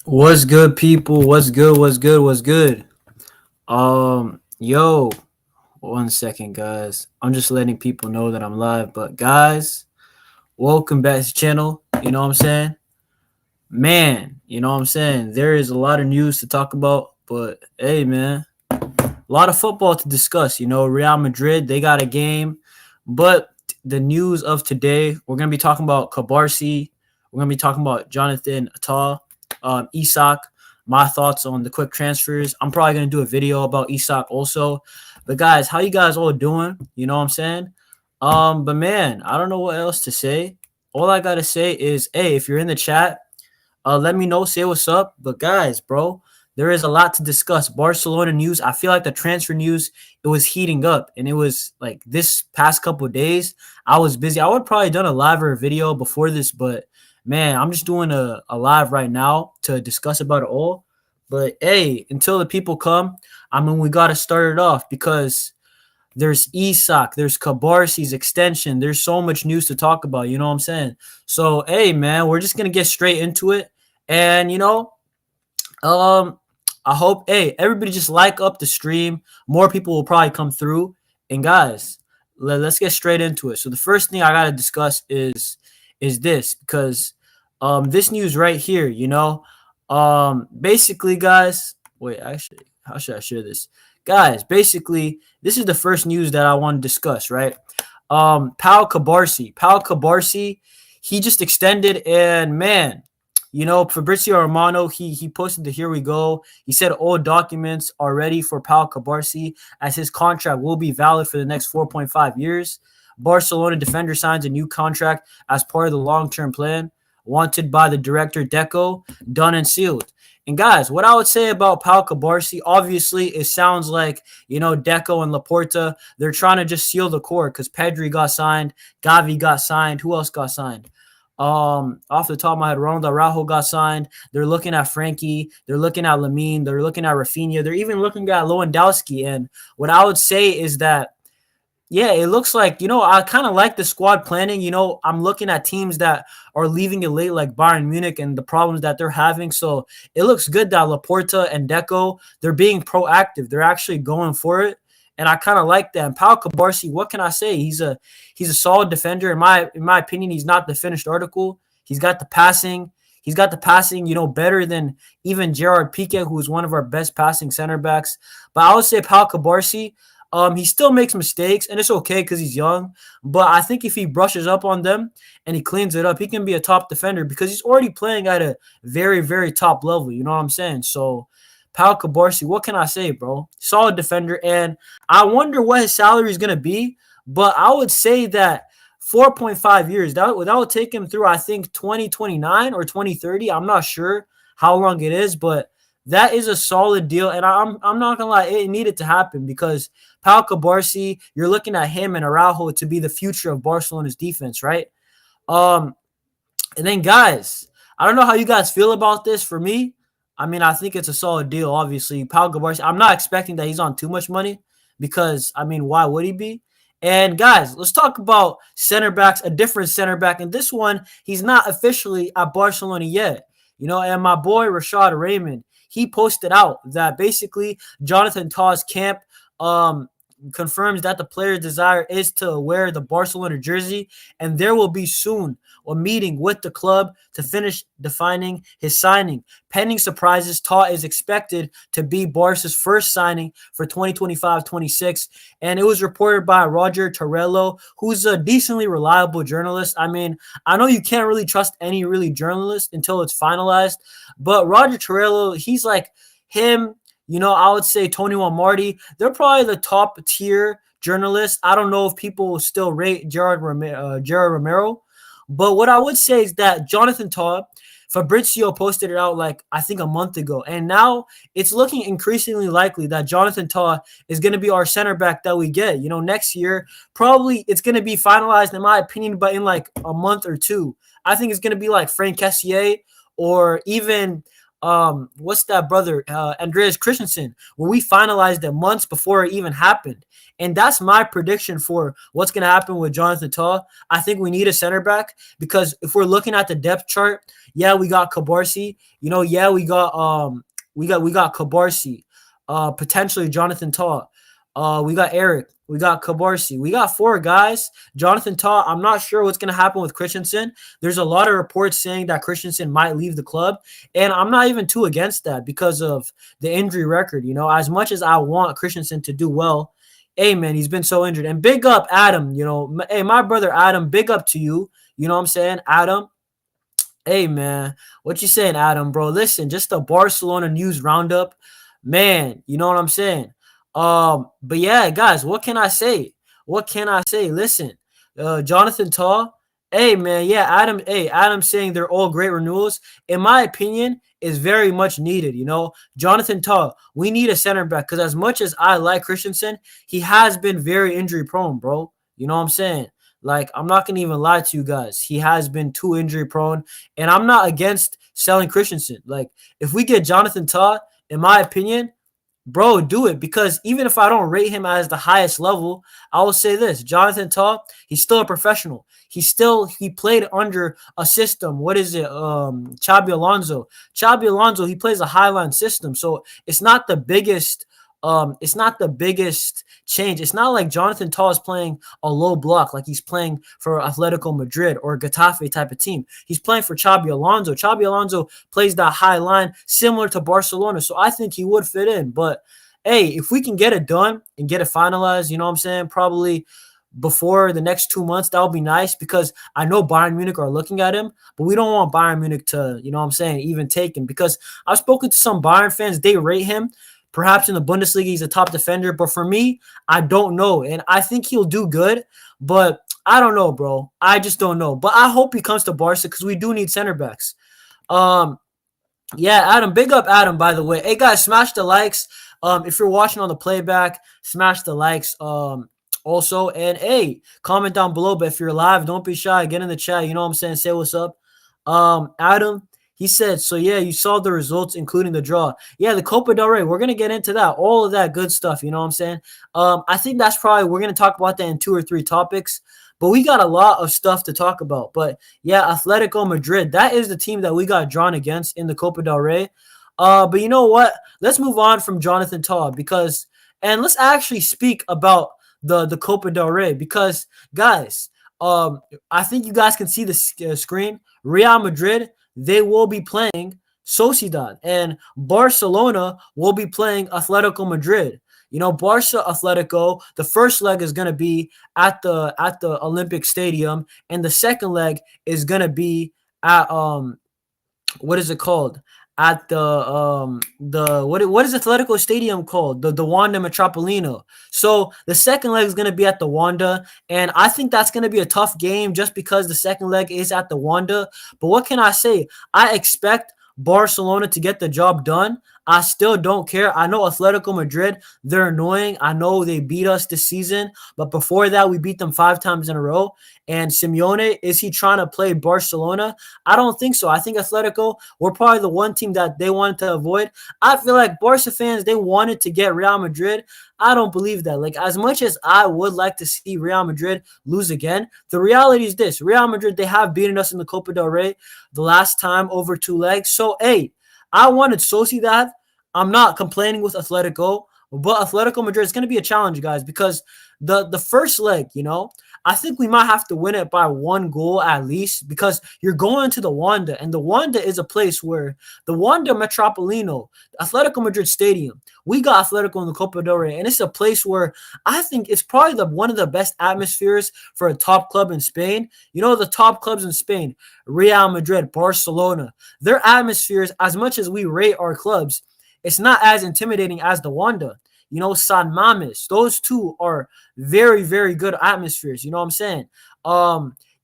What's good, people? What's good? What's good? What's good? Yo, 1 second, guys. I'm just letting people know that I'm live. But guys, welcome back to the channel. You know what I'm saying? Man, you know what I'm saying? There is a lot of news to talk about, but hey, man, a lot of football to discuss. Real Madrid, they got a game, but the news of today, we're gonna be talking about Cubarsí. We're gonna be talking about Jonathan Tah, Isak. My thoughts on the quick transfers. I'm probably gonna do a video about Isak also. But guys, how you guys all doing? You know what I'm saying? But man, I don't know what else to say. All I gotta say is, hey, if you're in the chat, let me know, say what's up. But guys, bro, there is a lot to discuss. Barcelona news. I feel like the transfer news, it was heating up, and it was like this past couple of days. I was busy. I would probably done a live or a video before this, but man, I'm just doing a live right now to discuss about it all. But hey, until the people come, I mean, we got to start it off because there's Isak, there's Cubarsí's extension. There's so much news to talk about. You know what I'm saying? So, hey, man, we're just gonna get straight into it. And um, I hope, hey, everybody just like up the stream. More people will probably come through. And guys, let's get straight into it. So the first thing I gotta discuss is this because this news right here, basically, guys. Wait, actually, how should I share this? Guys, basically, this is the first news that I want to discuss, right? Pau Cubarsí, he just extended, and man, Fabrizio Romano, he posted the here we go. He said all documents are ready for Pau Cubarsí as his contract will be valid for the next 4.5 years. Barcelona defender signs a new contract as part of the long-term plan wanted by the director Deco, done and sealed. And guys, what I would say about Pau Cubarsí, obviously, it sounds like, Deco and Laporta, they're trying to just seal the core because Pedri got signed, Gavi got signed. Who else got signed? Off the top of my head, Ronald Araujo got signed. They're looking at Frankie. They're looking at Lamine. They're looking at Raphinha. They're even looking at Lewandowski. And what I would say is that, yeah, it looks like, I kind of like the squad planning. I'm looking at teams that are leaving it late, like Bayern Munich, and the problems that they're having. So it looks good that Laporta and Deco, they're being proactive. They're actually going for it. And I kind of like that. And Pau Cubarsí, what can I say? He's a solid defender. In my opinion, he's not the finished article. He's got the passing. He's got the passing, better than even Gerard Piqué, who is one of our best passing center backs. But I would say Pau Cubarsí, he still makes mistakes, and it's okay because he's young. But I think if he brushes up on them and he cleans it up, he can be a top defender because he's already playing at a very, very top level. You know what I'm saying? So, Pau Cubarsí, what can I say, bro? Solid defender, and I wonder what his salary is going to be. But I would say that 4.5 years, that would take him through, I think, 2029 or 2030. I'm not sure how long it is, but that is a solid deal. And I'm not gonna lie, it needed to happen because Pau Cubarsí, you're looking at him and Araujo to be the future of Barcelona's defense, right? Um, and then guys, I don't know how you guys feel about this. For me, I mean, I think it's a solid deal. Obviously, Pau Cubarsí, I'm not expecting that he's on too much money because I mean, why would he be? And guys, let's talk about center backs, a different center back. And this one, he's not officially at Barcelona yet. And my boy Rashad Raymond, he posted out that basically Jonathan Tah's camp confirms that the player's desire is to wear the Barcelona jersey, and there will be soon a meeting with the club to finish defining his signing. Pending surprises, Tah is expected to be Barca's first signing for 2025-26, and it was reported by Roger Torello, who's a decently reliable journalist. I mean, I know you can't really trust any really journalist until it's finalized, but Roger Torello, he's like him. I would say Tony Marty. They're probably the top tier journalists. I don't know if people will still rate Gerard Romero. But what I would say is that Jonathan Tah, Fabrizio posted it out like I think a month ago. And now it's looking increasingly likely that Jonathan Tah is going to be our center back that we get. Next year, probably it's going to be finalized, in my opinion, but in like a month or two. I think it's going to be like Frank Kessié or even what's that brother, Andreas Christensen, when we finalized it months before it even happened. And that's my prediction for what's going to happen with Jonathan Tah. I think we need a center back because if we're looking at the depth chart, yeah, we got Cubarsí. Yeah, we got Cubarsí. Potentially Jonathan Tah. We got Eric. We got Cubarsí. We got 4 guys. Jonathan Tah, I'm not sure what's going to happen with Christensen. There's a lot of reports saying that Christensen might leave the club. And I'm not even too against that because of the injury record. As much as I want Christensen to do well, hey, man, he's been so injured. And big up Adam. Hey, my brother Adam, big up to you. You know what I'm saying? Adam, hey, man, what you saying, Adam, bro? Listen, just the Barcelona news roundup. Man, you know what I'm saying? But yeah, guys, what can I say? What can I say? Listen, Jonathan Tah, hey, man, yeah, Adam saying they're all great renewals. In my opinion, is very much needed, Jonathan Tah, we need a center back because as much as I like Christensen, he has been very injury prone, bro. You know what I'm saying? Like, I'm not going to even lie to you guys. He has been too injury prone, and I'm not against selling Christensen. Like, if we get Jonathan Tah, in my opinion, bro, do it because even if I don't rate him as the highest level, I will say this: Jonathan Tah, he's still a professional. He played under a system. What is it? Xabi Alonso. Xabi Alonso, he plays a highline system, so it's not the biggest. It's not the biggest change. It's not like Jonathan Tah is playing a low block like he's playing for Atletico Madrid or Getafe type of team. He's playing for Xabi Alonso. Xabi Alonso plays that high line similar to Barcelona, so I think he would fit in. But hey, if we can get it done and get it finalized, you know what I'm saying, probably before the next 2 months, that would be nice because I know Bayern Munich are looking at him, but we don't want Bayern Munich to, you know what I'm saying, even take him because I've spoken to some Bayern fans. They rate him. Perhaps in the Bundesliga, he's a top defender. But for me, I don't know. And I think he'll do good. But I don't know, bro. I just don't know. But I hope he comes to Barca because we do need center backs. Yeah, Adam. Big up Adam, by the way. Hey, guys, smash the likes. If you're watching on the playback, smash the likes. Also. And, hey, comment down below. But if you're live, don't be shy. Get in the chat. You know what I'm saying? Say what's up. Adam. He said, so yeah, you saw the results, including the draw. Yeah, the Copa del Rey. We're going to get into that. All of that good stuff. You know what I'm saying? I think that's probably, we're going to talk about that in 2 or 3 topics. But we got a lot of stuff to talk about. But yeah, Atletico Madrid, that is the team that we got drawn against in the Copa del Rey. But you know what? Let's move on from Jonathan Tah and let's actually speak about the Copa del Rey because, guys, I think you guys can see the screen. Real Madrid, they will be playing Sociedad, and Barcelona will be playing Atletico Madrid. Barca Atletico, the first leg is going to be at the Olympic Stadium, and the second leg is going to be at what is it called? At what is Atletico Stadium called? The Wanda Metropolitano. So the second leg is going to be at the Wanda, and I think that's going to be a tough game just because the second leg is at the Wanda. But what can I say? I expect Barcelona to get the job done. I still don't care. I know Atletico Madrid, they're annoying. I know they beat us this season, but before that, we beat them 5 times in a row. And Simeone, is he trying to play Barcelona? I don't think so. I think Atletico, we're probably the one team that they wanted to avoid. I feel like Barca fans, they wanted to get Real Madrid. I don't believe that. Like, as much as I would like to see Real Madrid lose again, the reality is this. Real Madrid, they have beaten us in the Copa del Rey the last time over 2 legs. So, hey, I wanted Sociedad. I'm not complaining with Atletico, but Atletico Madrid is going to be a challenge, guys, because the first leg, I think we might have to win it by 1 goal at least because you're going to the Wanda, and the Wanda is a place where the Wanda Metropolitano, Atletico Madrid Stadium, we got Atletico in the Copa del Rey, and it's a place where I think it's probably one of the best atmospheres for a top club in Spain. The top clubs in Spain, Real Madrid, Barcelona, their atmospheres, as much as we rate our clubs, it's not as intimidating as the Wanda. San Mames, those two are very, very good atmospheres. You know what I'm saying?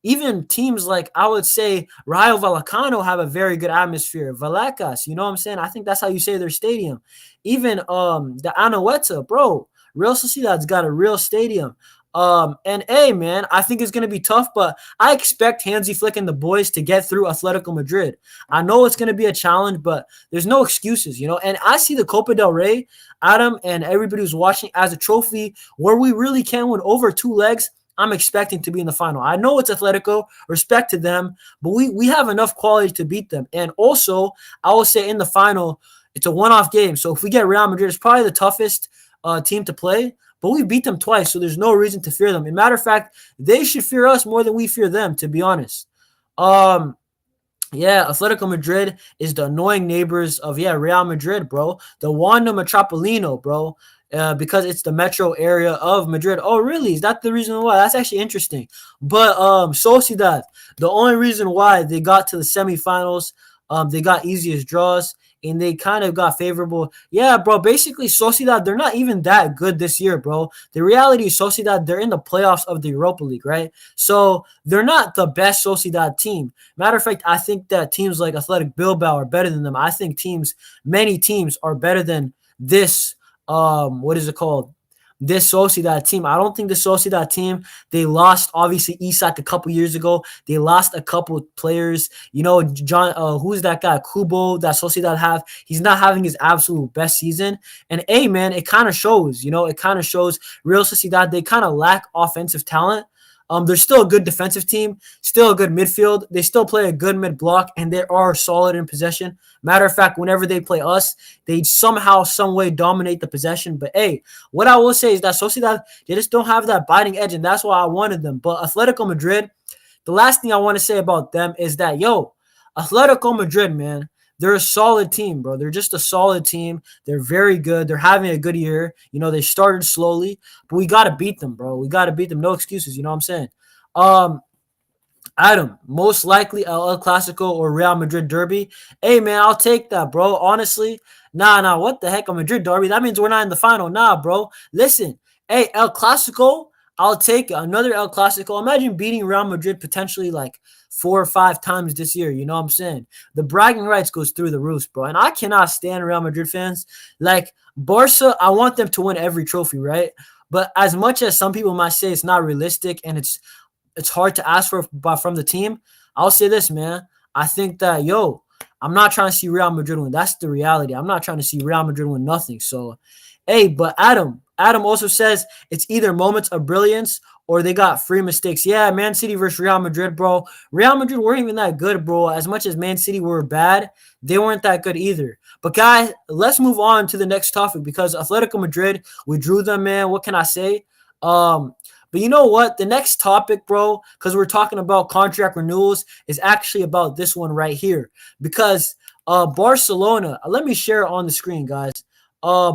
Even teams like, I would say, Rayo Vallecano have a very good atmosphere. Vallecas, you know what I'm saying? I think that's how you say their stadium. Even the Anoeta, bro, Real Sociedad's got a real stadium. And hey, man, I think it's gonna be tough, but I expect Hansi Flick and the boys to get through Atletico Madrid. I know it's gonna be a challenge, but there's no excuses, you know. And I see the Copa del Rey, Adam, and everybody who's watching as a trophy where we really can win over two legs. I'm expecting to be in the final. I know it's Atletico, respect to them, but we have enough quality to beat them. And also, I will say in the final, it's a one-off game. So if we get Real Madrid, it's probably the toughest team to play. But we beat them twice, so there's no reason to fear them. As a matter of fact, they should fear us more than we fear them, to be honest. Um, yeah, Atletico Madrid is the annoying neighbors of Real Madrid, bro. The Wanda Metropolino, bro. Because it's the metro area of Madrid. Oh, really? Is that the reason why? That's actually interesting. But Sociedad, the only reason why they got to the semifinals, they got easiest draws and they kind of got favorable. Yeah, bro. Basically, Sociedad, they're not even that good this year, bro. The reality is Sociedad, they're in the playoffs of the Europa League, right? So they're not the best Sociedad team. Matter of fact, I think that teams like Athletic Bilbao are better than them. I think many teams are better than this. What is it called? This Sociedad team. I don't think the Sociedad team, they lost obviously Isak a couple years ago. They lost a couple players. You know, John, who's that guy? Kubo that Sociedad have. He's not having his absolute best season. And hey, man, it kind of shows. You know, it kind of shows Real Sociedad, they kind of lack offensive talent. They're still a good defensive team, still a good midfield. They still play a good mid block, and they are solid in possession. Matter of fact, whenever they play us, they somehow, some way dominate the possession. But hey, what I will say is that Sociedad, they just don't have that biting edge, and that's why I wanted them. But Atletico Madrid, the last thing I want to say about them is that, Atletico Madrid, man, they're a solid team, bro. They're just a solid team. They're very good. They're having a good year. You know, they started slowly, but we got to beat them, bro. We got to beat them. No excuses. You know what I'm saying? Um, Adam, most likely El Clasico or Real Madrid derby. Hey, man, I'll take that, bro. Honestly, nah. What the heck? A Madrid derby? That means we're not in the final. Nah, bro. Listen, hey, El Clasico, I'll take another El Clasico. Imagine beating Real Madrid potentially like 4 or 5 times this year. You know what I'm saying? The bragging rights goes through the roof, bro. And I cannot stand Real Madrid fans. Like, Barca, I want them to win every trophy, right? But as much as some people might say it's not realistic and it's hard to ask for from the team, I'll say this, man. I think that, I'm not trying to see Real Madrid win. That's the reality. I'm not trying to see Real Madrid win nothing. So, hey, but Adam also says it's either moments of brilliance or they got free mistakes. Yeah, Man City versus Real Madrid, bro. Real Madrid weren't even that good, bro. As much as Man City were bad, they weren't that good either. But, guys, let's move on to the next topic because Atletico Madrid, we drew them, man. What can I say? But you know what? The next topic, bro, because we're talking about contract renewals, is actually about this one right here. Because Barcelona, let me share it on the screen, guys.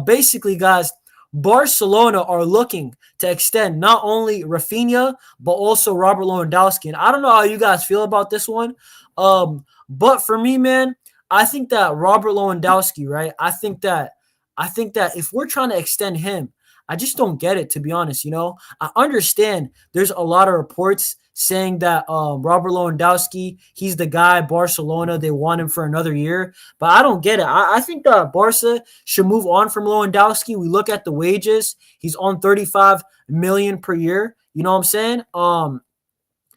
Basically, guys, Barcelona are looking to extend not only Raphinha, but also Robert Lewandowski. And I don't know how you guys feel about this one. But for me, man, I think that Robert Lewandowski, right? I think that if we're trying to extend him, I just don't get it, to be honest. You know, I understand there's a lot of reports saying that Robert Lewandowski, he's the guy, Barcelona, they want him for another year. But I don't get it. I think that Barca should move on from Lewandowski. We look at the wages. He's on 35 million per year. You know what I'm saying?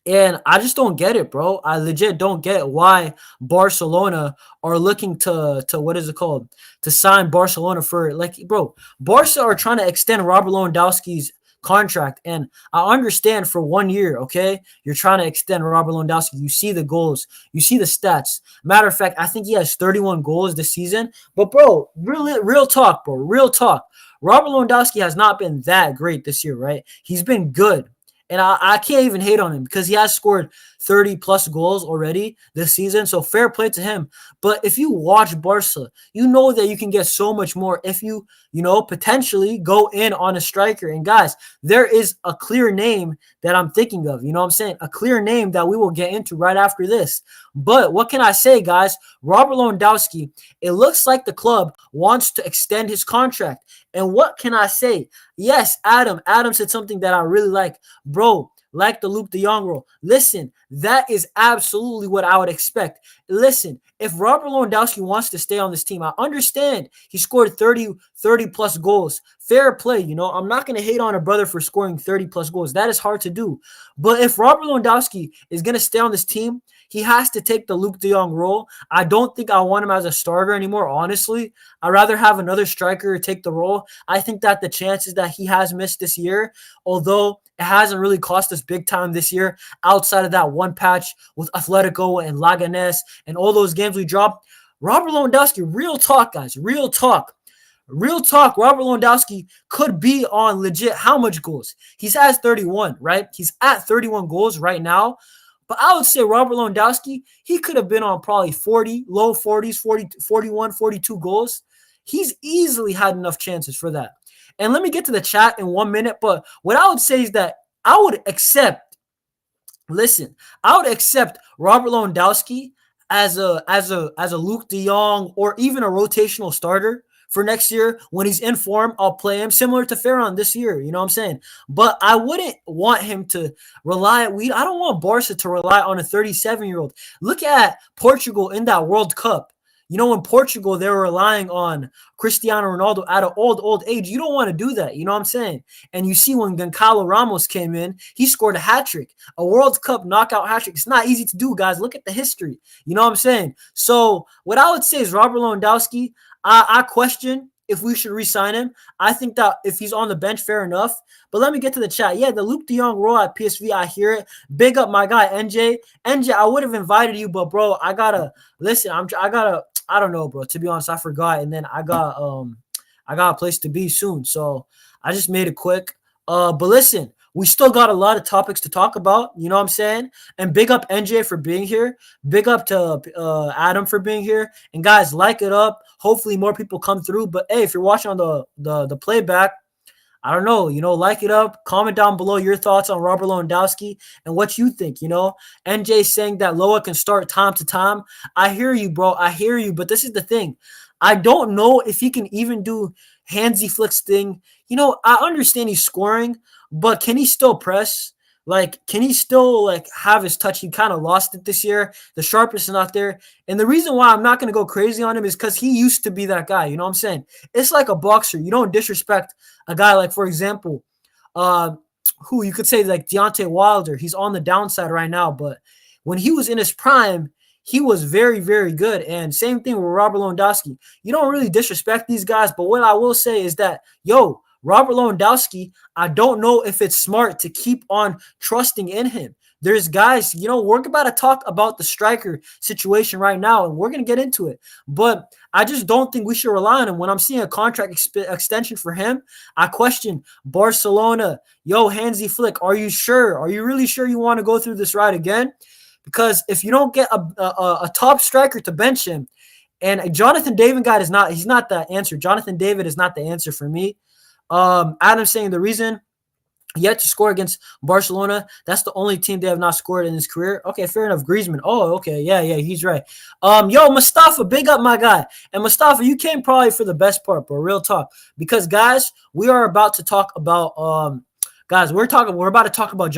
And I just don't get it, bro. I legit don't get why Barcelona are looking to what is it called? To sign Barcelona for, like, bro, Barca are trying to extend Robert Lewandowski's contract. And I understand for 1 year, okay? You're trying to extend Robert Lewandowski. You see the goals. You see the stats. Matter of fact, I think he has 31 goals this season. But, bro, real talk, bro. Real talk. Robert Lewandowski has not been that great this year, right? He's been good. And I can't even hate on him because he has scored 30-plus goals already this season. So fair play to him. But if you watch Barca, you know that you can get so much more if you potentially go in on a striker. And guys, there is a clear name that I'm thinking of. You know what I'm saying? A clear name that we will get into right after this. But what can I say, guys? Robert Lewandowski, it looks like the club wants to extend his contract. And what can I say? Yes, Adam said something that I really like. Bro, like the Luke de Jong role. Listen, that is absolutely what I would expect. Listen, if Robert Lewandowski wants to stay on this team, I understand he scored 30 plus goals. Fair play, you know. I'm not going to hate on a brother for scoring 30 plus goals. That is hard to do. But if Robert Lewandowski is going to stay on this team, he has to take the Luke de Jong role. I don't think I want him as a starter anymore, honestly. I'd rather have another striker take the role. I think that the chances that he has missed this year, although it hasn't really cost us big time this year, outside of that one patch with Atletico and Leganés and all those games we dropped, Robert Lewandowski, real talk, guys, real talk. Real talk, Robert Lewandowski could be on legit how much goals? He's at 31, right? He's at 31 goals right now. But I would say Robert Lewandowski, he could have been on probably 40, low 40s, 40, 41, 42 goals. He's easily had enough chances for that. And let me get to the chat in 1 minute. But what I would say is that I would accept, listen, I would accept Robert Lewandowski as a Luke de Jong or even a rotational starter for next year. When he's in form, I'll play him similar to Ferran this year. You know what I'm saying? But I wouldn't want him to rely. I don't want Barca to rely on a 37-year-old. Look at Portugal in that World Cup. You know, in Portugal, they were relying on Cristiano Ronaldo at an old age. You don't want to do that. You know what I'm saying? And you see when Goncalo Ramos came in, he scored a hat-trick, a World Cup knockout hat-trick. It's not easy to do, guys. Look at the history. You know what I'm saying? So what I would say is Robert Lewandowski, I question if we should re-sign him. I think that if he's on the bench, fair enough. But let me get to the chat. Yeah, the Luke de Jong role at PSV, I hear it. Big up my guy, NJ. NJ, I would have invited you, but bro, I gotta listen. I don't know, bro. To be honest, I forgot, and then I got a place to be soon, so I just made it quick. But listen, we still got a lot of topics to talk about. You know what I'm saying? And big up NJ for being here. Big up to Adam for being here. And guys, like it up. Hopefully more people come through. But hey, if you're watching on the playback, I don't know, like it up. Comment down below your thoughts on Robert Lewandowski and what you think, NJ saying that Loa can start time to time. I hear you, bro. I hear you. But this is the thing. I don't know if he can even do Hansi Flick's thing. I understand he's scoring, but can he still press? Can he still, have his touch? He kind of lost it this year. The sharpness is not there. And the reason why I'm not going to go crazy on him is because he used to be that guy. You know what I'm saying? It's like a boxer. You don't disrespect a guy like, for example, who you could say like Deontay Wilder. He's on the downside right now. But when he was in his prime, he was very, very good. And same thing with Robert Lewandowski. You don't really disrespect these guys. But what I will say is that, Robert Lewandowski, I don't know if it's smart to keep on trusting in him. There's guys, we're about to talk about the striker situation right now, and we're going to get into it. But I just don't think we should rely on him. When I'm seeing a contract extension for him, I question Barcelona. Hansi Flick, are you sure? Are you really sure you want to go through this ride again? Because if you don't get a top striker to bench him, and Jonathan David he's not the answer. Jonathan David is not the answer for me. Adam saying the reason yet to score against Barcelona, that's the only team they have not scored in his career. Okay, fair enough. Griezmann. Oh, okay. Yeah, he's right. Mustafa, big up my guy. And Mustafa, you came probably for the best part, bro. Real talk. Because guys, we are about to talk about we're about to talk about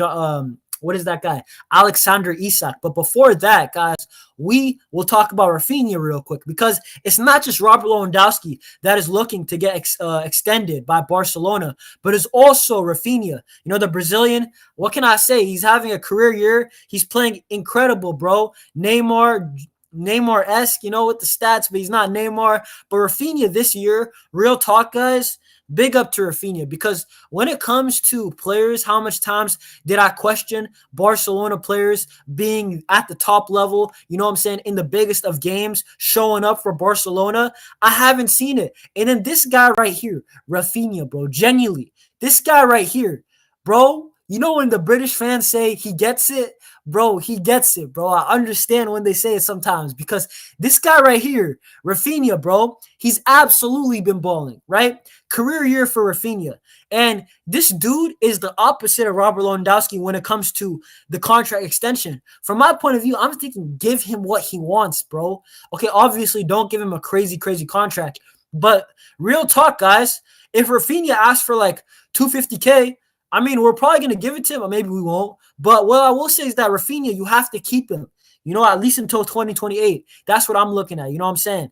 what is that guy? Alexander Isak. But before that, guys, we will talk about Raphinha real quick, because it's not just Robert Lewandowski that is looking to get extended by Barcelona, but it's also Raphinha. The Brazilian, what can I say? He's having a career year. He's playing incredible, bro. Neymar-esque, with the stats, but he's not Neymar. But Raphinha this year, real talk, guys, big up to Raphinha, because when it comes to players, how much times did I question Barcelona players being at the top level, in the biggest of games, showing up for Barcelona? I haven't seen it. And then this guy right here, Raphinha, bro, genuinely, this guy right here, bro, when the British fans say he gets it, bro, he gets it, bro. I understand when they say it sometimes, because this guy right here, Raphinha, bro, he's absolutely been balling, right? Career year for Raphinha. And this dude is the opposite of Robert Lewandowski when it comes to the contract extension. From my point of view, I'm thinking give him what he wants, bro. Okay, obviously don't give him a crazy contract. But real talk, guys, if Raphinha asks for like $250K, I mean, we're probably going to give it to him, or maybe we won't. But what I will say is that Raphinha, you have to keep him, at least until 2028. That's what I'm looking at. You know what I'm saying?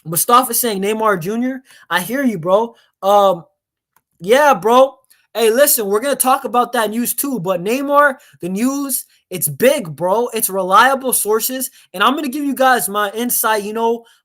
Mustafa saying Neymar Jr. I hear you, bro. Yeah, bro. Hey, listen, we're going to talk about that news too, but Neymar, the news, it's big, bro. It's reliable sources, and I'm going to give you guys my insight,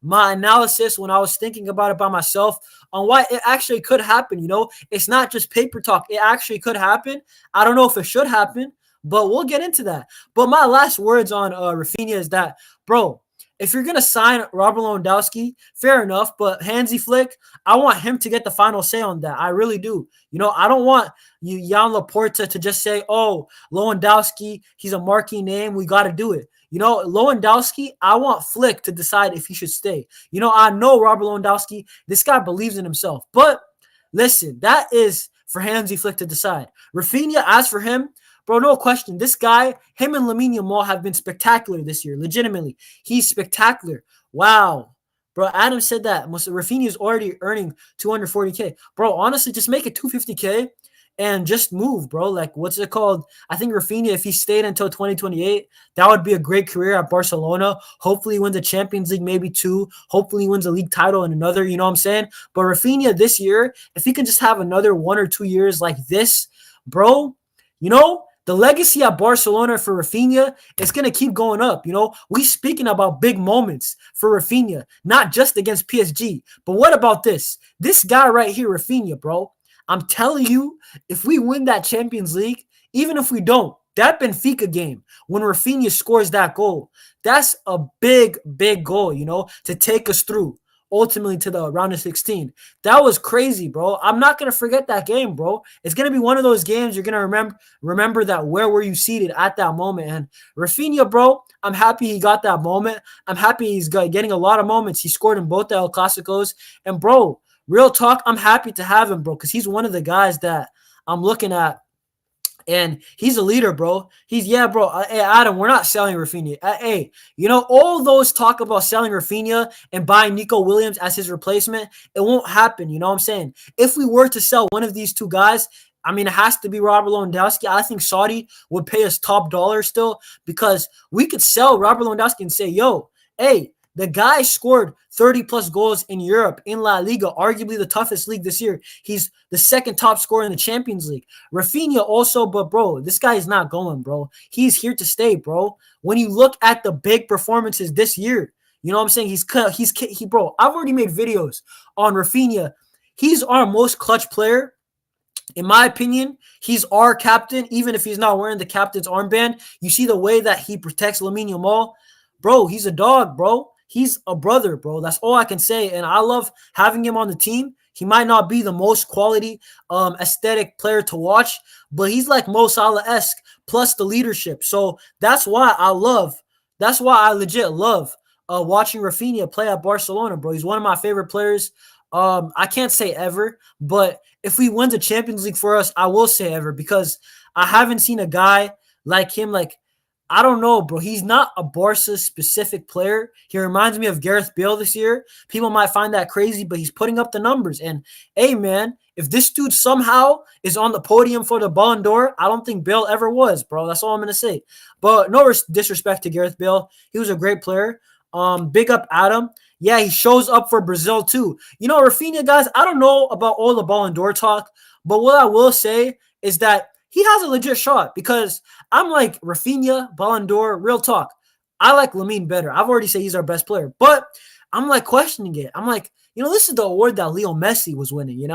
my analysis when I was thinking about it by myself on why it actually could happen, It's not just paper talk. It actually could happen. I don't know if it should happen, but we'll get into that. But my last words on Raphinha is that, bro, if you're going to sign Robert Lewandowski, fair enough, but Hansi Flick, I want him to get the final say on that. I really do. I don't want Yamal Raphinha to just say, oh, Lewandowski, he's a marquee name. We got to do it. Lewandowski, I want Flick to decide if he should stay. I know Robert Lewandowski, this guy believes in himself. But listen, that is for Hansi Flick to decide. Raphinha, as for him, bro, no question. This guy, him and Lamine Yamal have been spectacular this year. Legitimately. He's spectacular. Wow. Bro, Adam said that. Raphinha is already earning 240K. Bro, honestly, just make it 250K and just move, bro. Like, what's it called? I think Raphinha, if he stayed until 2028, that would be a great career at Barcelona. Hopefully he wins the Champions League, maybe 2. Hopefully he wins a league title and another, you know what I'm saying? But Raphinha this year, if he can just have another 1 or 2 years like this, bro, the legacy at Barcelona for Raphinha is going to keep going up. We speaking about big moments for Raphinha, not just against PSG. But what about this? This guy right here, Raphinha, bro. I'm telling you, if we win that Champions League, even if we don't, that Benfica game, when Raphinha scores that goal, that's a big, big goal, to take us through. Ultimately to the round of 16. That was crazy, bro. I'm not going to forget that game, bro. It's going to be one of those games you're going to remember that where were you seated at that moment. And Raphinha, bro, I'm happy he got that moment. I'm happy he's getting a lot of moments. He scored in both the El Clasicos. And, bro, real talk, I'm happy to have him, bro, because he's one of the guys that I'm looking at. And he's a leader, bro. Bro. Hey, Adam, we're not selling Raphinha. Hey, all those talk about selling Raphinha and buying Nico Williams as his replacement, it won't happen. You know what I'm saying? If we were to sell one of these two guys, I mean, it has to be Robert Lewandowski. I think Saudi would pay us top dollar still because we could sell Robert Lewandowski and say, yo, hey, the guy scored 30-plus goals in Europe, in La Liga, arguably the toughest league this year. He's the second top scorer in the Champions League. Raphinha also, but, bro, this guy is not going, bro. He's here to stay, bro. When you look at the big performances this year, you know what I'm saying? Bro, I've already made videos on Raphinha. He's our most clutch player. In my opinion, he's our captain, even if he's not wearing the captain's armband. You see the way that he protects Lamine Yamal. Bro, he's a dog, bro. He's a brother, bro. That's all I can say. And I love having him on the team. He might not be the most quality aesthetic player to watch, but he's like Mo Salah-esque plus the leadership. So that's why I legit love watching Raphinha play at Barcelona, bro. He's one of my favorite players. I can't say ever, but if he wins a Champions League for us, I will say ever because I haven't seen a guy like him, I don't know, bro. He's not a Barca-specific player. He reminds me of Gareth Bale this year. People might find that crazy, but he's putting up the numbers. And, hey, man, if this dude somehow is on the podium for the Ballon d'Or, I don't think Bale ever was, bro. That's all I'm going to say. But no disrespect to Gareth Bale. He was a great player. Big up Adam. Yeah, he shows up for Brazil, too. Raphinha, guys, I don't know about all the Ballon d'Or talk, but what I will say is that he has a legit shot because I'm like Raphinha, Ballon d'Or, real talk. I like Lamine better. I've already said he's our best player, but I'm questioning it. I'm this is the award that Leo Messi was winning, and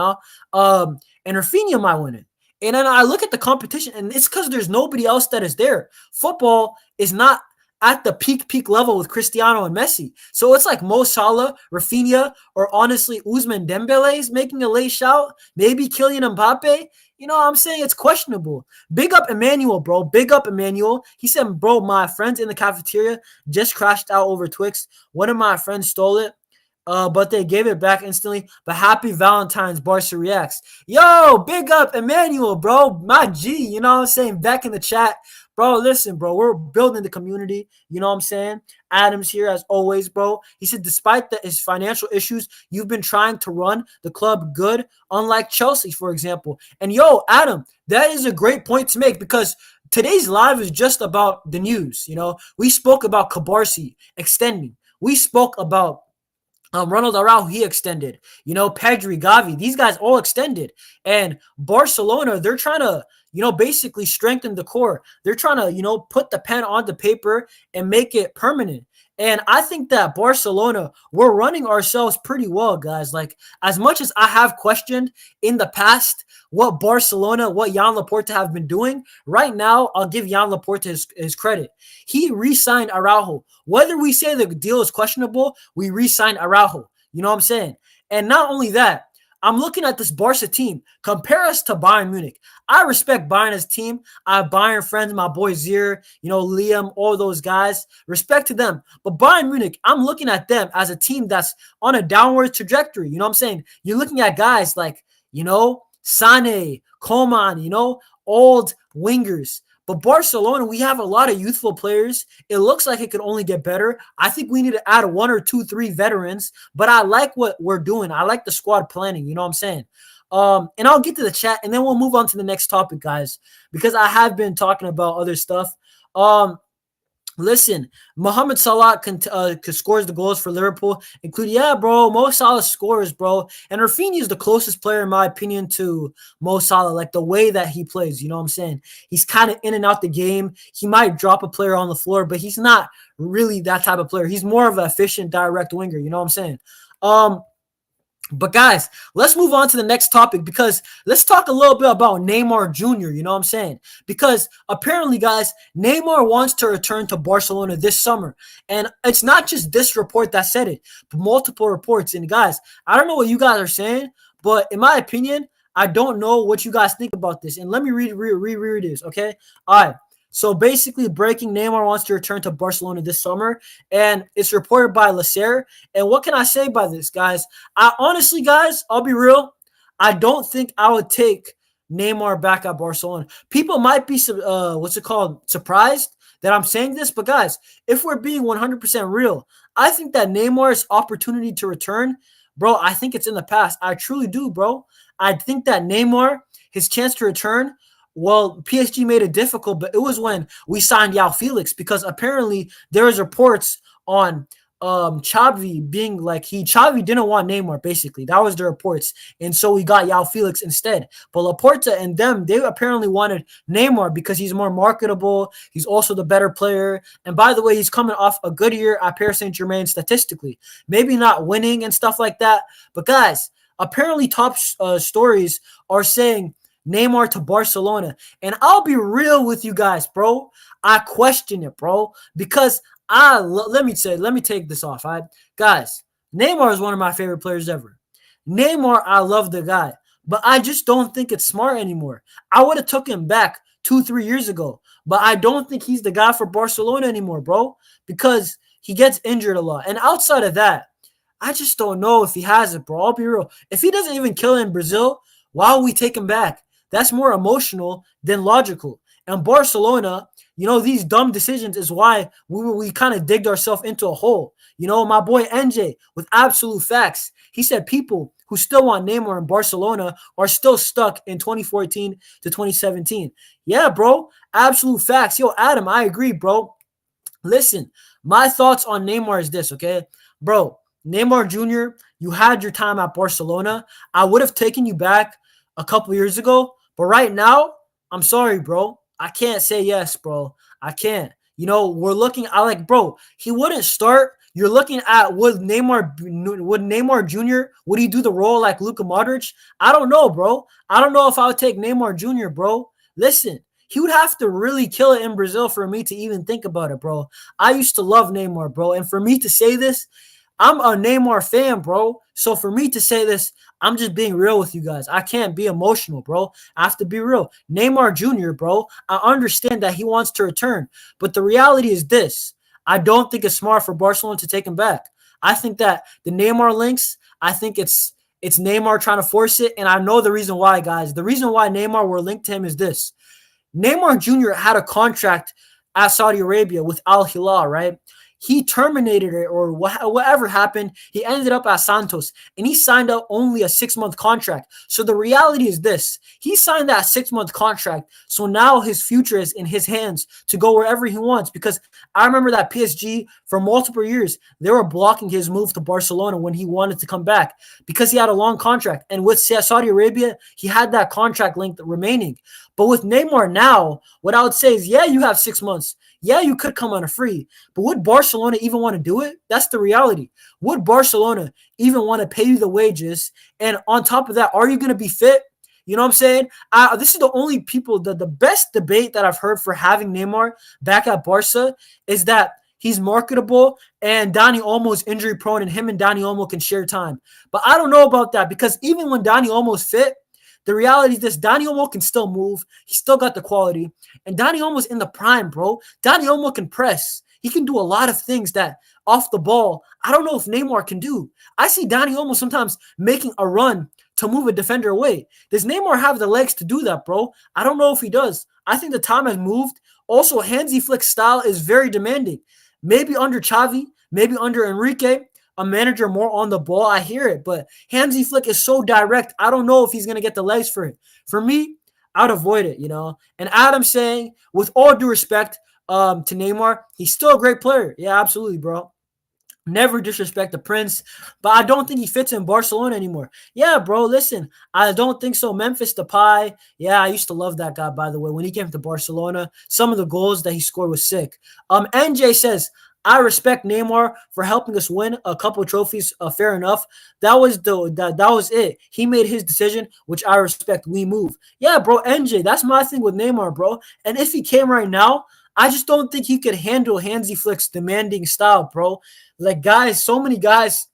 Raphinha might win it. And then I look at the competition, and it's because there's nobody else that is there. Football is not at the peak level with Cristiano and Messi. So it's like Mo Salah, Raphinha, or honestly Ousmane Dembele is making a late shout. Maybe Kylian Mbappe. I'm saying it's questionable. Big up Emmanuel, bro. Big up Emmanuel. He said, bro, my friends in the cafeteria just crashed out over Twix. One of my friends stole it, but they gave it back instantly. But happy Valentine's, Barca Reacts. Yo, big up Emmanuel, bro. My G, you know what I'm saying? Back in the chat. Bro, listen, bro, we're building the community. You know what I'm saying? Adams here as always, bro. He said, despite his financial issues, you've been trying to run the club good, unlike Chelsea, for example. And yo, Adam, that is a great point to make because today's live is just about the news. You know, we spoke about Cubarsí extending. We spoke about Ronald Araujo, he extended. You know, Pedri, Gavi, these guys all extended. And Barcelona, they're trying to, you know, basically strengthen the core. They're trying to, you know, put the pen on the paper and make it permanent. And I think that Barcelona, we're running ourselves pretty well, guys. Like, as much as I have questioned in the past what Barcelona, what Yamal Raphinha have been doing, right now, I'll give Yamal Raphinha his credit. He re-signed Araujo. Whether we say the deal is questionable, we re-signed Araujo. You know what I'm saying? And not only that, I'm looking at this Barca team. Compare us to Bayern Munich. I respect Bayern as a team. I have Bayern friends, my boy Zier, you know, Liam, all those guys. Respect to them. But Bayern Munich, I'm looking at them as a team that's on a downward trajectory. You know what I'm saying? You're looking at guys like, you know, Sané, Coman, you know, old wingers. But Barcelona, we have a lot of youthful players. It looks like it could only get better. I think we need to add 1 or 2, 3 veterans. But I like what we're doing. I like the squad planning. You know what I'm saying? And I'll get to the chat, and then we'll move on to the next topic, guys, because I have been talking about other stuff. Listen, Mohamed Salah scores the goals for Liverpool, including, yeah, bro, Mo Salah scores, bro. And Raphinha is the closest player, in my opinion, to Mo Salah, like the way that he plays, you know what I'm saying? He's kind of in and out the game. He might drop a player on the floor, but he's not really that type of player. He's more of an efficient, direct winger, you know what I'm saying? But guys, let's move on to the next topic because let's talk a little bit about Neymar Jr., you know what I'm saying? Because apparently, guys, Neymar wants to return to Barcelona this summer. And it's not just this report that said it, but multiple reports. And guys, I don't know what you guys are saying, but in my opinion, I don't know what you guys think about this. And let me reread this, okay? All right. So basically, breaking, Neymar wants to return to Barcelona this summer, and it's reported by Lacer. And what can I say by this, guys? I honestly, guys, I'll be real. I don't think I would take Neymar back at Barcelona. People might be, surprised that I'm saying this, but guys, if we're being 100% real, I think that Neymar's opportunity to return, bro, I think it's in the past. I truly do, bro. I think that Neymar, his chance to return, well, PSG made it difficult, but it was when we signed João Felix because apparently there was reports on Xavi being like Xavi didn't want Neymar, basically. That was the reports. And so we got João Felix instead. But Laporta and them, they apparently wanted Neymar because he's more marketable. He's also the better player. And by the way, he's coming off a good year at Paris Saint-Germain statistically. Maybe not winning and stuff like that. But guys, apparently top stories are saying Neymar to Barcelona. And I'll be real with you guys, bro. I question it, bro, because let me take this off. Guys, Neymar is one of my favorite players ever. Neymar, I love the guy, but I just don't think it's smart anymore. I would have took him back 2-3 years ago, but I don't think he's the guy for Barcelona anymore, bro, because he gets injured a lot. And outside of that, I just don't know if he has it, bro. I'll be real. If he doesn't even kill in Brazil, why would we take him back? That's more emotional than logical. And Barcelona, you know, these dumb decisions is why we kind of digged ourselves into a hole. You know, my boy NJ with absolute facts. He said people who still want Neymar in Barcelona are still stuck in 2014 to 2017. Yeah, bro. Absolute facts. Yo, Adam, I agree, bro. Listen, my thoughts on Neymar is this, okay? Bro, Neymar Jr., you had your time at Barcelona. I would have taken you back a couple years ago. But right now, I'm sorry, bro. I can't say yes, bro. I can't. You know, we're looking at bro, he wouldn't start. You're looking at would Neymar Jr., would he do the role like Luka Modric? I don't know, bro. I don't know if I would take Neymar Jr., bro. Listen, he would have to really kill it in Brazil for me to even think about it, bro. I used to love Neymar, bro. And for me to say this, I'm a Neymar fan, bro. So for me to say this, I'm just being real with you guys. I can't be emotional, bro. I have to be real. Neymar Jr., bro, I understand that he wants to return. But the reality is this. I don't think it's smart for Barcelona to take him back. I think that the Neymar links, I think it's Neymar trying to force it. And I know the reason why, guys. The reason why Neymar were linked to him is this. Neymar Jr. had a contract at Saudi Arabia with Al Hilal, right? he terminated it or whatever happened. He ended up at Santos and he signed out only a 6-month contract. So the reality is this: he signed that 6-month contract. So now his future is in his hands to go wherever he wants. Because I remember that PSG for multiple years, they were blocking his move to Barcelona when he wanted to come back because he had a long contract. And with Saudi Arabia, he had that contract length remaining. But with Neymar now, what I would say is, yeah, you have 6 months. Yeah, you could come on a free. But would Barcelona even want to do it? That's the reality. Would Barcelona even want to pay you the wages? And on top of that, are you going to be fit? You know what I'm saying? This is the only people, the best debate that I've heard for having Neymar back at Barca is that he's marketable and Dani Olmo's injury prone and him and Dani Olmo can share time. But I don't know about that because even when Dani Olmo's fit, the reality is this: Dani Olmo can still move. He still got the quality. And Dani Olmo's in the prime, bro. Dani Olmo can press. He can do a lot of things that off the ball, I don't know if Neymar can do. I see Dani Olmo sometimes making a run to move a defender away. Does Neymar have the legs to do that, bro? I don't know if he does. I think the time has moved. Also, Hansi Flick's style is very demanding. Maybe under Xavi, maybe under Enrique, a manager more on the ball. I hear it, but Hansi Flick is so direct. I don't know if he's going to get the legs for it. For me, I'd avoid it, you know. And Adam's saying, with all due respect to Neymar, he's still a great player. Yeah, absolutely, bro. Never disrespect the Prince, but I don't think he fits in Barcelona anymore. Yeah, bro, listen, I don't think so. Memphis Depay, yeah, I used to love that guy, by the way. When he came to Barcelona, some of the goals that he scored was sick. NJ says, I respect Neymar for helping us win a couple of trophies. Fair enough. That was it. He made his decision, which I respect. We move. Yeah, bro, NJ, that's my thing with Neymar, bro. And if he came right now, I just don't think he could handle Hansi Flick's demanding style, bro. Like, guys, so many guys,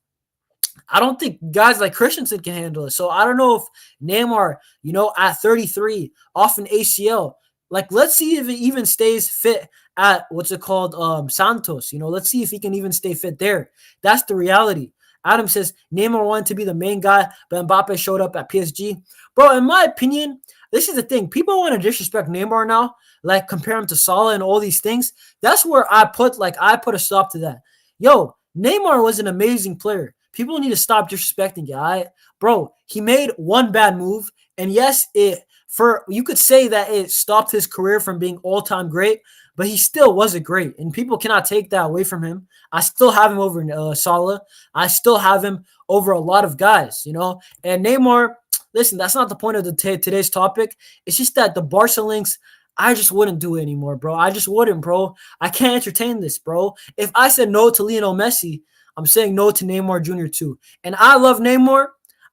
I don't think guys like Christensen can handle it. So I don't know if Neymar, you know, at 33, off an ACL, like, let's see if he even stays fit at what's it called, Santos. You know, let's see if he can even stay fit there. That's the reality. Adam says Neymar wanted to be the main guy, but Mbappe showed up at PSG. Bro, in my opinion, this is the thing. People want to disrespect Neymar now, like compare him to Salah and all these things. That's where I put a stop to that. Yo, Neymar was an amazing player. People need to stop disrespecting it, all right? Bro, he made one bad move, and yes, you could say that it stopped his career from being all-time great, but he still wasn't great, and people cannot take that away from him. I still have him over Salah. I still have him over a lot of guys, you know? And Neymar, listen, that's not the point of today's topic. It's just that the Barca links, I just wouldn't do it anymore, bro. I just wouldn't, bro. I can't entertain this, bro. If I said no to Lionel Messi, I'm saying no to Neymar Jr. too. And I love Neymar.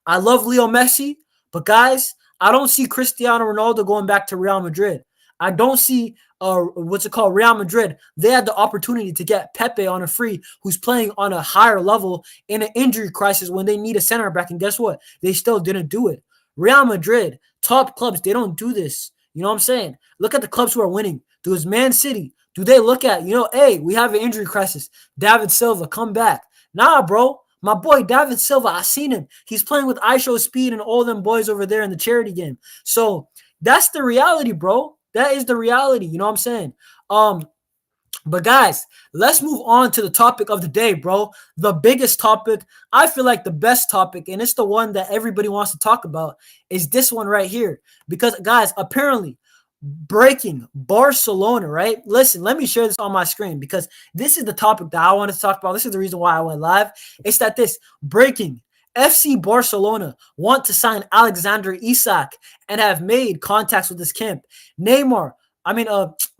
I love Leo Messi. But, guys, I don't see Cristiano Ronaldo going back to Real Madrid. I don't see Real Madrid. They had the opportunity to get Pepe on a free who's playing on a higher level in an injury crisis when they need a center back. And guess what? They still didn't do it. Real Madrid, top clubs, they don't do this. You know what I'm saying? Look at the clubs who are winning. Does Man City, do they look at, hey, we have an injury crisis. David Silva, come back. Nah, bro. My boy, David Silva, I seen him. He's playing with ISO Speed and all them boys over there in the charity game. So that's the reality, bro. That is the reality. You know what I'm saying? But guys, let's move on to the topic of the day, bro. The biggest topic, I feel like the best topic, and it's the one that everybody wants to talk about, is this one right here. Because, guys, apparently, breaking Barcelona, right? Listen, let me share this on my screen because this is the topic that I wanted to talk about. This is the reason why I went live. It's that this breaking FC Barcelona want to sign Alexander Isak and have made contacts with this camp. Neymar,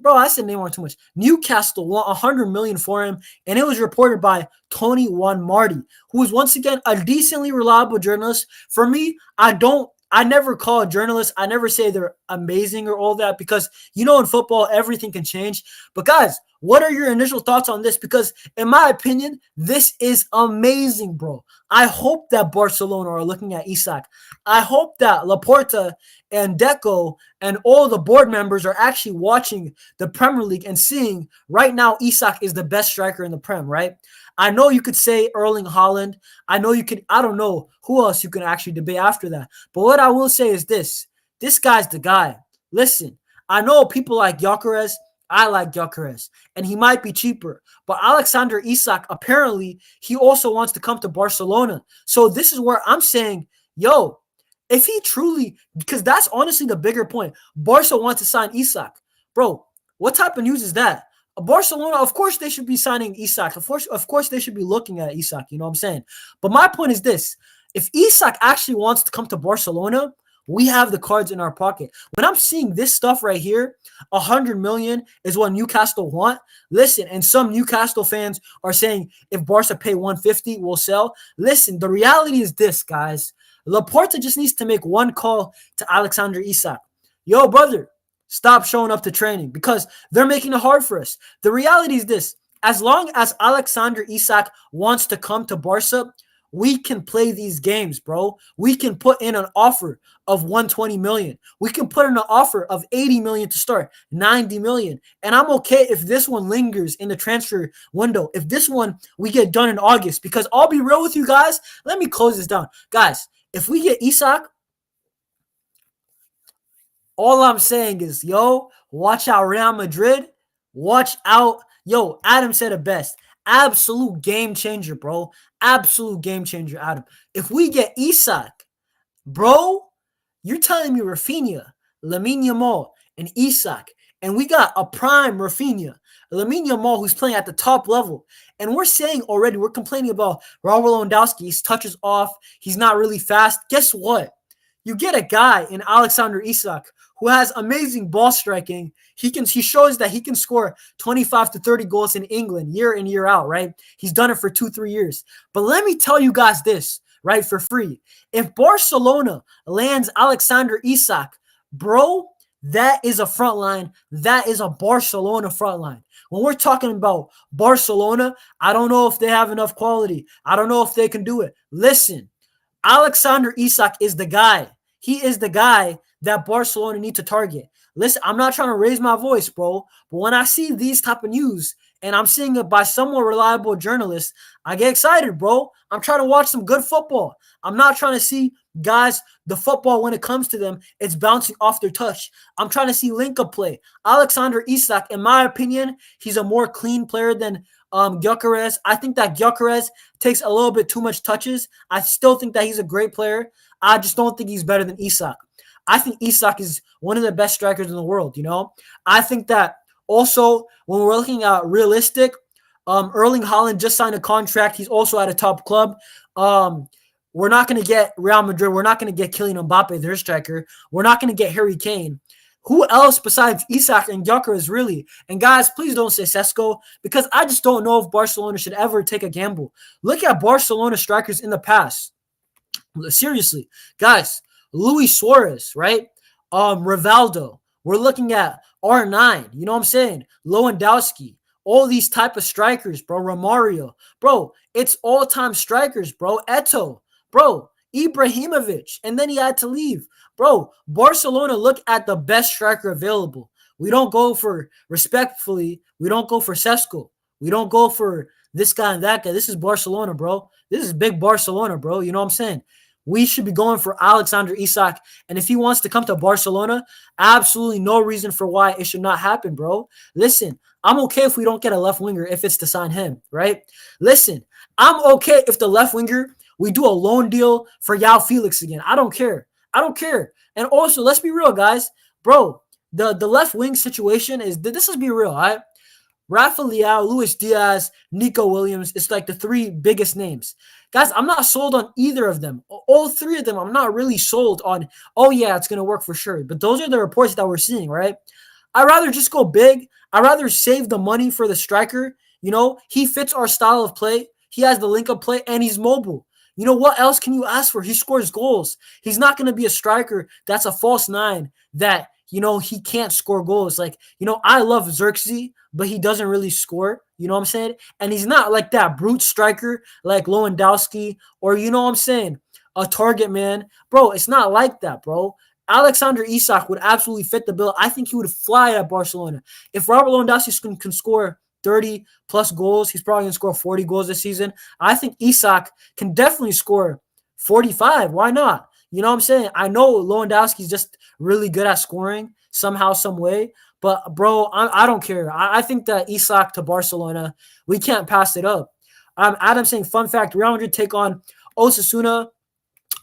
bro, I said Neymar too much. Newcastle want 100 million for him, and it was reported by Tony Juan Marty, who is once again a decently reliable journalist. For me, I never call a journalist. I never say they're amazing or all that because, in football, everything can change. But, guys, what are your initial thoughts on this? Because, in my opinion, this is amazing, bro. I hope that Barcelona are looking at Isak. I hope that Laporta and Deco and all the board members are actually watching the Premier League and seeing right now Isak is the best striker in the Prem, right? I know you could say Erling Haaland. I don't know who else you can actually debate after that. But what I will say is this. This guy's the guy. Listen, I know people like Gyökeres I like Gyökeres, and he might be cheaper. But Alexander Isak, apparently, he also wants to come to Barcelona. So this is where I'm saying, yo, if he truly, because that's honestly the bigger point. Barca wants to sign Isak. Bro, what type of news is that? Barcelona, of course, they should be signing Isak. Of course, they should be looking at Isak. You know what I'm saying? But my point is this. If Isak actually wants to come to Barcelona, we have the cards in our pocket. When I'm seeing this stuff right here, 100 million is what Newcastle want. Listen, and some Newcastle fans are saying if Barca pay 150, we'll sell. Listen, the reality is this, guys. Laporta just needs to make one call to Alexander Isak. Yo, brother, stop showing up to training because they're making it hard for us. The reality is this. As long as Alexander Isak wants to come to Barca, we can play these games, bro. We can put in an offer of 120 million. We can put in an offer of 80 million to start, 90 million. And I'm okay if this one lingers in the transfer window. If this one we get done in August, because I'll be real with you guys. Let me close this down. Guys, if we get Isak, all I'm saying is, yo, watch out Real Madrid. Watch out. Yo, Adam said it best. Absolute game changer, bro. Absolute game changer, Adam. If we get Isak, bro, you're telling me Raphinha, Lamine Yamal, and Isak, and we got a prime Raphinha, Lamine Yamal, who's playing at the top level, and we're saying already, we're complaining about Robert Lewandowski. His touch is off. He's not really fast. Guess what? You get a guy in Alexander Isak who has amazing ball striking. He shows that he can score 25 to 30 goals in England year in, year out, right? He's done it for 2-3 years. But let me tell you guys this, right, for free. If Barcelona lands Alexander Isak, bro, that is a front line. That is a Barcelona front line. When we're talking about Barcelona, I don't know if they have enough quality. I don't know if they can do it. Listen, Alexander Isak is the guy. He is the guy that Barcelona need to target. Listen, I'm not trying to raise my voice, bro, but when I see these type of news and I'm seeing it by somewhat reliable journalists, I get excited, bro. I'm trying to watch some good football. I'm not trying to see guys, the football when it comes to them, it's bouncing off their touch. I'm trying to see link-up play. Alexander Isak, in my opinion, he's a more clean player than Gyökeres. I think that Gyökeres takes a little bit too much touches. I still think that he's a great player. I just don't think he's better than Isak. I think Isak is one of the best strikers in the world, you know? I think that also when we're looking at realistic, Erling Haaland just signed a contract. He's also at a top club. We're not going to get Real Madrid. We're not going to get Kylian Mbappe, their striker. We're not going to get Harry Kane. Who else besides Isak and Gyökeres really? And guys, please don't say Sesko because I just don't know if Barcelona should ever take a gamble. Look at Barcelona strikers in the past. Seriously, guys, Luis Suarez, right? Rivaldo. We're looking at R9. You know what I'm saying? Lewandowski. All these type of strikers, bro. Romario. Bro, it's all-time strikers, bro. Eto'o. Bro, Ibrahimovic. And then he had to leave. Bro, Barcelona look at the best striker available. We don't go for, respectfully, we don't go for Sesko. We don't go for this guy and that guy. This is Barcelona, bro. This is big Barcelona, bro. You know what I'm saying? We should be going for Alexander Isak. And if he wants to come to Barcelona, absolutely no reason for why it should not happen, bro. Listen, I'm okay if we don't get a left winger if it's to sign him, right? Listen, I'm okay if the left winger, we do a loan deal for João Felix again. I don't care. I don't care. And also, let's be real, guys. Bro, the left wing situation is, this is be real, all right? Rafa Leao, Luis Diaz, Nico Williams. It's like the three biggest names. Guys, I'm not sold on either of them. All three of them, I'm not really sold on, oh, yeah, it's going to work for sure. But those are the reports that we're seeing, right? I'd rather just go big. I'd rather save the money for the striker. You know, he fits our style of play. He has the link-up play, and he's mobile. You know, what else can you ask for? He scores goals. He's not going to be a striker that's a false nine that, you know, he can't score goals. Like, you know, I love Xerxes, but he doesn't really score. You know what I'm saying? And he's not like that brute striker like Lewandowski or, you know what I'm saying, a target man. Bro, it's not like that, bro. Alexander Isak would absolutely fit the bill. I think he would fly at Barcelona. If Robert Lewandowski can score 30-plus goals, he's probably going to score 40 goals this season. I think Isak can definitely score 45. Why not? You know what I'm saying? I know Lewandowski's just really good at scoring somehow, some way. But bro, I don't care. I think that Isak to Barcelona, we can't pass it up. Adam saying, fun fact: Real Madrid take on Osasuna,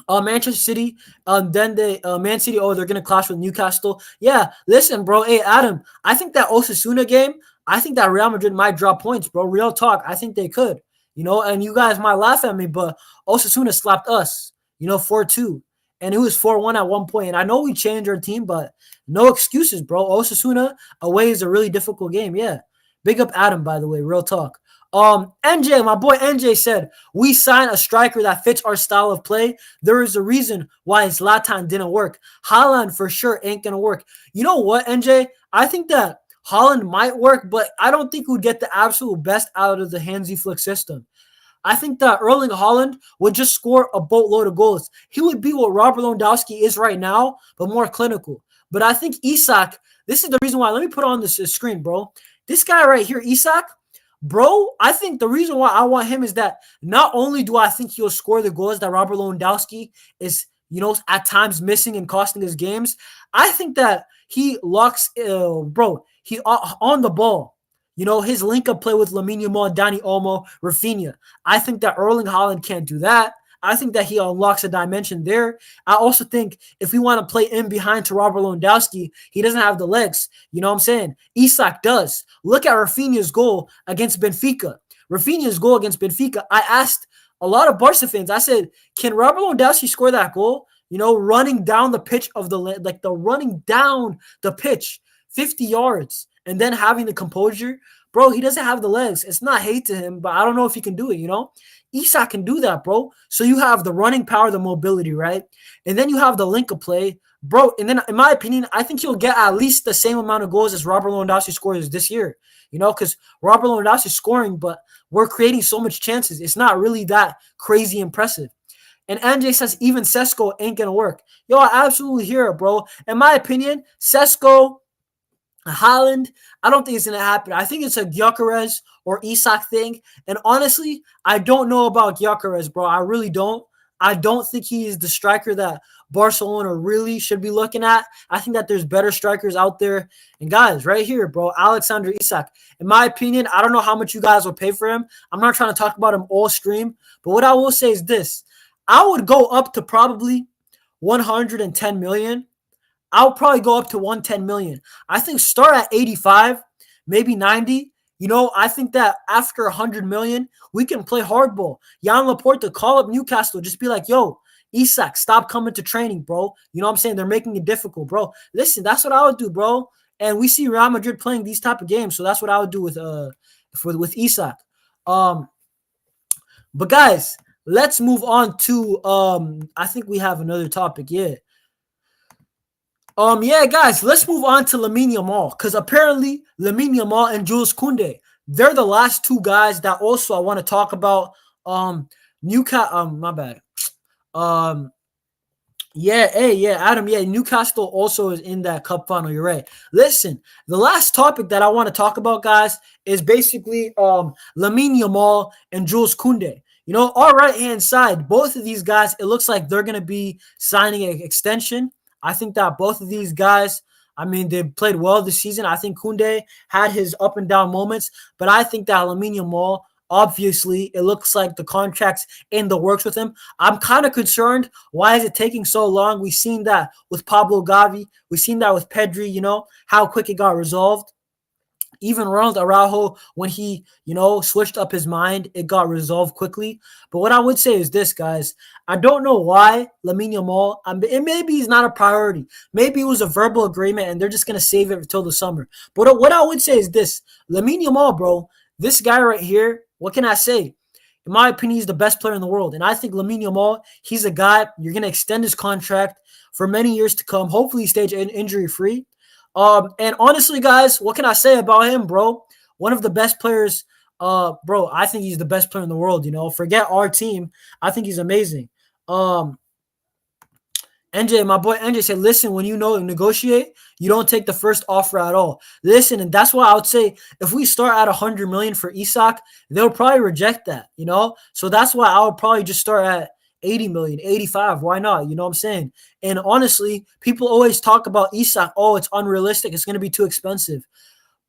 Manchester City, then the Man City. Oh, they're gonna clash with Newcastle. Yeah, listen, bro. Hey, Adam, I think that Osasuna game, I think that Real Madrid might drop points, bro. Real talk, I think they could. And you guys might laugh at me, but Osasuna slapped us, 4-2, and it was 4-1 at one point. And I know we changed our team, but no excuses, bro. Osasuna away is a really difficult game. Yeah, big up Adam, by the way. Real talk. NJ, my boy NJ said, we signed a striker that fits our style of play. There is a reason why Zlatan didn't work. Haaland for sure ain't going to work. You know what, NJ? I think that Haaland might work, but I don't think we'd get the absolute best out of the Hansi Flick system. I think that Erling Haaland would just score a boatload of goals. He would be what Robert Lewandowski is right now, but more clinical. But I think Isak, this is the reason why. Let me put on this screen, bro. This guy right here, Isak, bro, I think the reason why I want him is that not only do I think he'll score the goals that Robert Lewandowski is, at times missing and costing his games, I think that he locks, he on the ball. His link-up play with Lamine Yamal, Dani Olmo, Raphinha. I think that Erling Haaland can't do that. I think that he unlocks a dimension there. I also think if we want to play in behind to Robert Lewandowski, he doesn't have the legs. You know what I'm saying? Isak does. Look at Raphinha's goal against Benfica. Raphinha's goal against Benfica, I asked a lot of Barca fans, I said, can Robert Lewandowski score that goal? Running down the pitch of running down the pitch 50 yards and then having the composure. Bro, he doesn't have the legs. It's not hate to him, but I don't know if he can do it, Isak can do that, bro. So you have the running power, the mobility, right? And then you have the link of play, bro. And then, in my opinion, I think he'll get at least the same amount of goals as Robert Lewandowski scores this year, because Robert Lewandowski is scoring, but we're creating so much chances. It's not really that crazy impressive. And NJ says even Sesko ain't going to work. Yo, I absolutely hear it, bro. In my opinion, Sesko, Haaland, I don't think it's going to happen. I think it's a Gyökeres or Isak thing. And honestly, I don't know about Gyökeres, bro. I really don't. I don't think he is the striker that Barcelona really should be looking at. I think that there's better strikers out there. And guys, right here, bro, Alexander Isak. In my opinion, I don't know how much you guys will pay for him. I'm not trying to talk about him all stream. But what I will say is this. I would go up to probably 110 million. I'll probably go up to 110 million. I think start at 85, maybe 90. I think that after 100 million, we can play hardball. Yamal Raphinha, call up Newcastle. Just be like, yo, Isak, stop coming to training, bro. You know what I'm saying? They're making it difficult, bro. Listen, that's what I would do, bro. And we see Real Madrid playing these type of games, so that's what I would do with Isak. But guys, let's move on to I think we have another topic. Yeah, guys, let's move on to Lamine Yamal, because apparently Lamine Yamal and Jules Koundé, they're the last two guys that also I want to talk about. My bad. Adam, yeah, Newcastle also is in that cup final. You're right. Listen, the last topic that I want to talk about, guys, is basically Lamine Yamal and Jules Koundé. Our right-hand side, both of these guys, it looks like they're going to be signing an extension. I think that both of these guys, they played well this season. I think Koundé had his up and down moments, but I think that Lamine Yamal, obviously, it looks like the contract's in the works with him. I'm kind of concerned. Why is it taking so long? We've seen that with Pablo Gavi. We've seen that with Pedri, how quick it got resolved. Even Ronald Araujo, when he, switched up his mind, it got resolved quickly. But what I would say is this, guys. I don't know why Lamine Yamal, maybe he's not a priority. Maybe it was a verbal agreement and they're just going to save it until the summer. But what I would say is this. Lamine Yamal, bro, this guy right here, what can I say? In my opinion, he's the best player in the world. And I think Lamine Yamal, he's a guy, you're going to extend his contract for many years to come. Hopefully he stays injury-free. And honestly, guys, what can I say about him, bro? One of the best players, bro. I think he's the best player in the world. Forget our team. I think he's amazing. NJ, my boy NJ said, listen, when negotiate, you don't take the first offer at all. Listen, and that's why I would say if we start at 100 million for Isak, they'll probably reject that. So that's why I would probably just start at 80 million, 85. Why not? You know what I'm saying? And honestly, people always talk about Isak. Oh, it's unrealistic. It's going to be too expensive.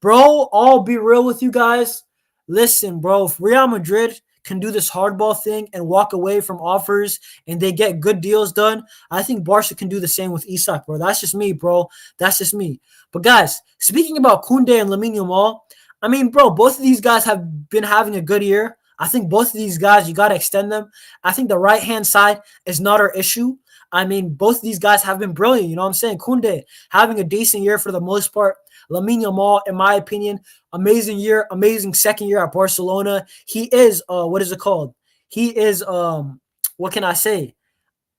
Bro, I'll be real with you guys. Listen, bro, if Real Madrid can do this hardball thing and walk away from offers and they get good deals done, I think Barca can do the same with Isak, bro. That's just me, bro. That's just me. But guys, speaking about Koundé and Lamine Yamal, I mean, bro, both of these guys have been having a good year. I think both of these guys, you got to extend them. I think the right-hand side is not our issue. I mean, both of these guys have been brilliant. You know what I'm saying? Koundé having a decent year for the most part. Lamine Yamal, in my opinion, amazing year, amazing second year at Barcelona. He is, what is it called? He is, what can I say?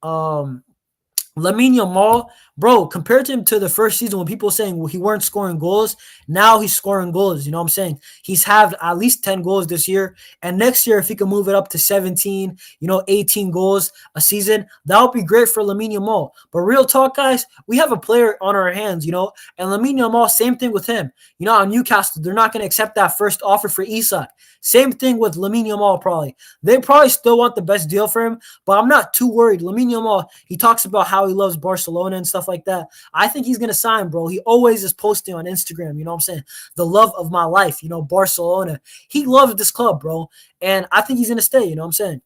Um, Lamine Yamal, bro, compared to him to the first season when people saying he weren't scoring goals, now he's scoring goals. You know what I'm saying? He's had at least 10 goals this year. And next year, if he can move it up to 17, 18 goals a season, that would be great for Lamine Yamal. But real talk, guys, we have a player on our hands, and Lamine Yamal, same thing with him. On Newcastle, they're not going to accept that first offer for Isak. Same thing with Lamine Yamal, probably. They probably still want the best deal for him, but I'm not too worried. Lamine Yamal, he talks about how he loves Barcelona and stuff like that. I think he's going to sign, bro. He always is posting on Instagram, you know what I'm saying? The love of my life, Barcelona. He loves this club, bro, and I think he's going to stay, you know what I'm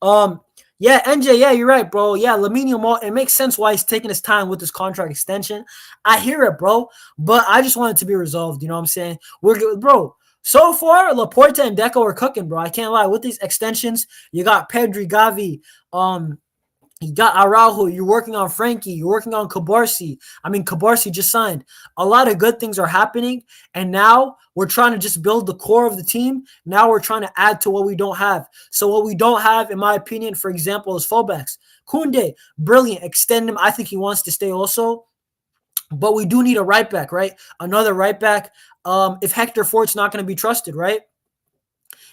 saying? Yeah, NJ, yeah, you're right, bro. Yeah, Lamine Yamal, it makes sense why he's taking his time with this contract extension. I hear it, bro, but I just want it to be resolved, you know what I'm saying? We're good, bro. So far, Laporta and Deco are cooking, bro. I can't lie. With these extensions, you got Pedri, Gavi, you got Araujo. You're working on Frankie. You're working on Cubarsí. I mean, Cubarsí just signed. A lot of good things are happening, and now we're trying to just build the core of the team. Now we're trying to add to what we don't have. So what we don't have, in my opinion, for example, is fullbacks. Koundé, brilliant. Extend him. I think he wants to stay also. But we do need a right back, right? Another right back. If Hector Fort's not going to be trusted, right?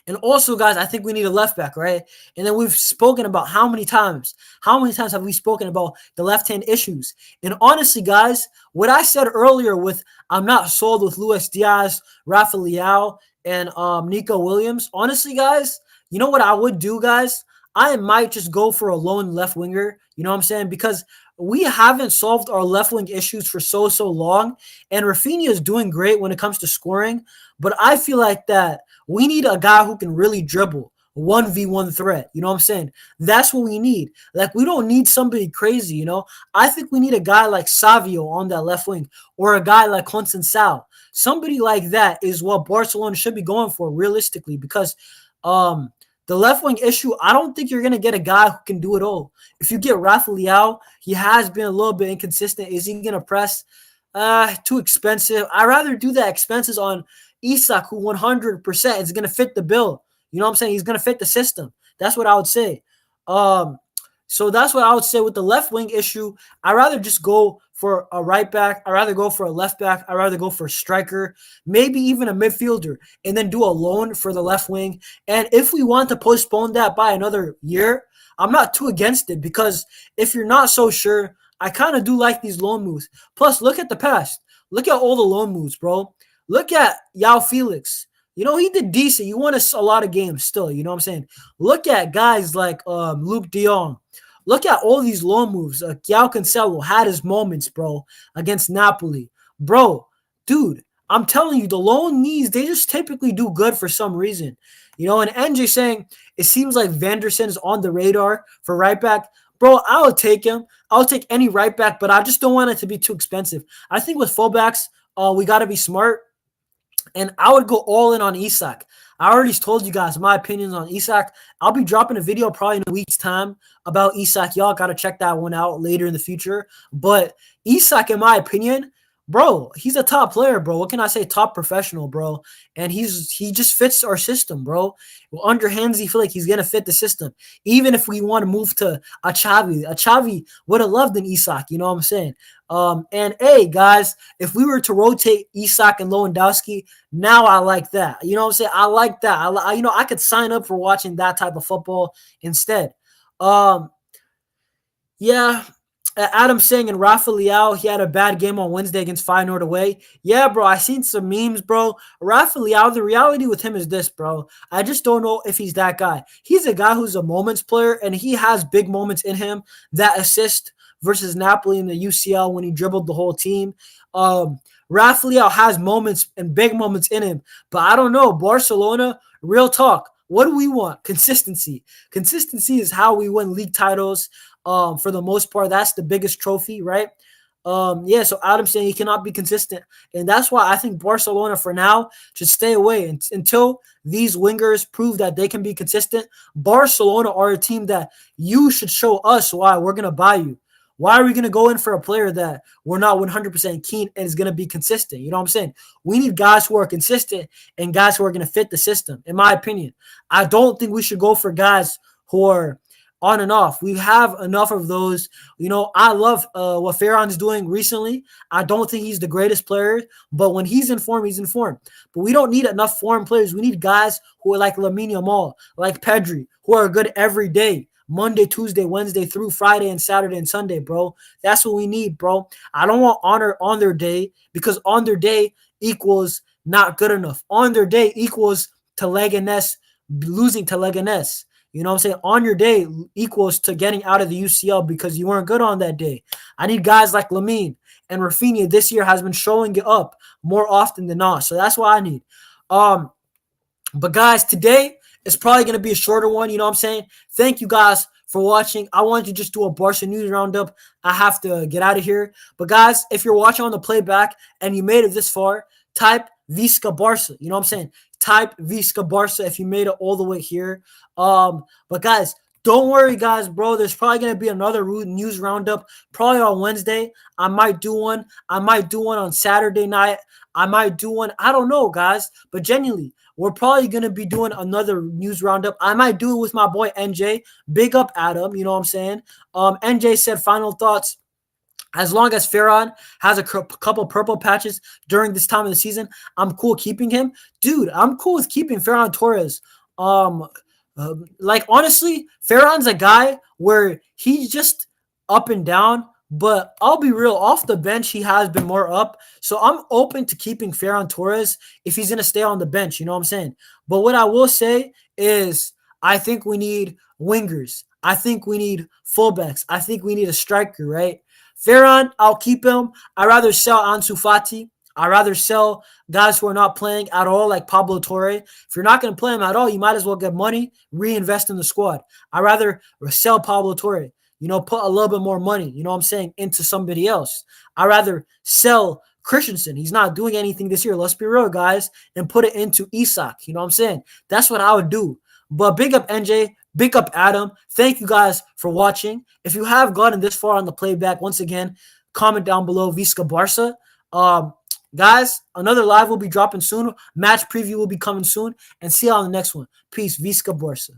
And also, guys, I think we need a left back, right? And then we've spoken about how many times have we spoken about the left-hand issues? And honestly, guys, what I said earlier with I'm not sold with Luis Diaz, Rafa Leao, and Nico Williams. Honestly, guys, you know what I would do, guys? I might just go for a lone left winger. You know what I'm saying? Because we haven't solved our left wing issues for so long. And Raphinha is doing great when it comes to scoring. But I feel like that we need a guy who can really dribble. 1v1 threat. You know what I'm saying? That's what we need. Like, we don't need somebody crazy, I think we need a guy like Savio on that left wing or a guy like Conceição. Somebody like that is what Barcelona should be going for realistically because the left wing issue, I don't think you're going to get a guy who can do it all. If you get Rafa Leao, he has been a little bit inconsistent. Is he going to press? Too expensive. I'd rather do the expenses on Isak, who 100% is going to fit the bill. You know what I'm saying? He's going to fit the system. That's what I would say. So that's what I would say with the left wing issue. I'd rather just go for a right back. I'd rather go for a left back. I'd rather go for a striker, maybe even a midfielder, and then do a loan for the left wing. And if we want to postpone that by another year, I'm not too against it because if you're not so sure, I kind of do like these loan moves. Plus, look at the past. Look at all the loan moves, bro. Look at João Felix. He did decent. You won a lot of games still. You know what I'm saying? Look at guys like Luke de Jong. Look at all these loan moves. João Cancelo had his moments, bro, against Napoli. Bro, dude, I'm telling you, the loan needs, they just typically do good for some reason. And NJ saying it seems like Vanderson is on the radar for right back. Bro, I'll take him. I'll take any right back, but I just don't want it to be too expensive. I think with fullbacks, we got to be smart. And I would go all in on Isak. I already told you guys my opinions on Isak. I'll be dropping a video probably in a week's time about Isak. Y'all got to check that one out later in the future. But Isak, in my opinion, bro, he's a top player, bro. What can I say? Top professional, bro. And he just fits our system, bro. Under Hansi Flick, he's going to fit the system. Even if we want to move to a Xavi would have loved an Isak, you know what I'm saying? And hey, guys, if we were to rotate Isak and Lewandowski, now I like that. You know what I'm saying? I like that. I could sign up for watching that type of football instead. Yeah. Adam saying and Rafa Leao, he had a bad game on Wednesday against Feyenoord away. Yeah, bro, I seen some memes, bro. Rafa Leao, the reality with him is this, bro. I just don't know if he's that guy. He's a guy who's a moments player, and he has big moments in him. That assist versus Napoli in the UCL when he dribbled the whole team. Rafa Leao has moments and big moments in him, but I don't know. Barcelona, real talk. What do we want? Consistency. Consistency is how we win league titles. For the most part, that's the biggest trophy, right? Yeah, so Adam's saying he cannot be consistent. And that's why I think Barcelona for now should stay away until these wingers prove that they can be consistent. Barcelona are a team that you should show us why we're going to buy you. Why are we going to go in for a player that we're not 100% keen and is going to be consistent? You know what I'm saying? We need guys who are consistent and guys who are going to fit the system, in my opinion. I don't think we should go for guys who are on and off. We have enough of those. You know, I love what Ferran's doing recently. I don't think he's the greatest player, but when he's in form, he's in form. But we don't need enough foreign players. We need guys who are like Lamine Yamal, like Pedri, who are good every day. Monday, Tuesday, Wednesday through Friday and Saturday and Sunday, bro. That's what we need, bro. I don't want honor on their day because on their day equals not good enough. On their day equals to Leganés, losing to Leganés. You know what I'm saying? On your day equals to getting out of the UCL because you weren't good on that day. I need guys like Lamine and Raphinha this year has been showing it up more often than not. So that's what I need. But guys, today it's probably going to be a shorter one. You know what I'm saying? Thank you guys for watching. I wanted to just do a Barca news roundup. I have to get out of here. But guys, if you're watching on the playback and you made it this far, type Visca Barca. You know what I'm saying? Type Visca Barca if you made it all the way here. But guys, don't worry, guys, bro. There's probably going to be another news roundup probably on Wednesday. I might do one. I might do one on Saturday night. I might do one. I don't know, guys. But genuinely, we're probably going to be doing another news roundup. I might do it with my boy NJ. Big up Adam. You know what I'm saying? NJ said final thoughts. As long as Ferran has a couple purple patches during this time of the season, I'm cool keeping him. Dude, I'm cool with keeping Ferran Torres. Like, honestly, Ferran's a guy where he's just up and down. But I'll be real, off the bench, he has been more up. So I'm open to keeping Ferran Torres if he's going to stay on the bench. You know what I'm saying? But what I will say is I think we need wingers. I think we need fullbacks. I think we need a striker, right? Ferran, I'll keep him. I'd rather sell Ansu Fati. I'd rather sell guys who are not playing at all, like Pablo Torre. If you're not going to play him at all, you might as well get money, reinvest in the squad. I'd rather sell Pablo Torre. You know, put a little bit more money, you know what I'm saying, into somebody else. I'd rather sell Christensen. He's not doing anything this year. Let's be real, guys, and put it into Isak. You know what I'm saying? That's what I would do. But big up NJ, big up Adam. Thank you guys for watching. If you have gotten this far on the playback, once again, comment down below Visca Barca. Guys, another live will be dropping soon. Match preview will be coming soon. And see you on the next one. Peace. Visca Barca.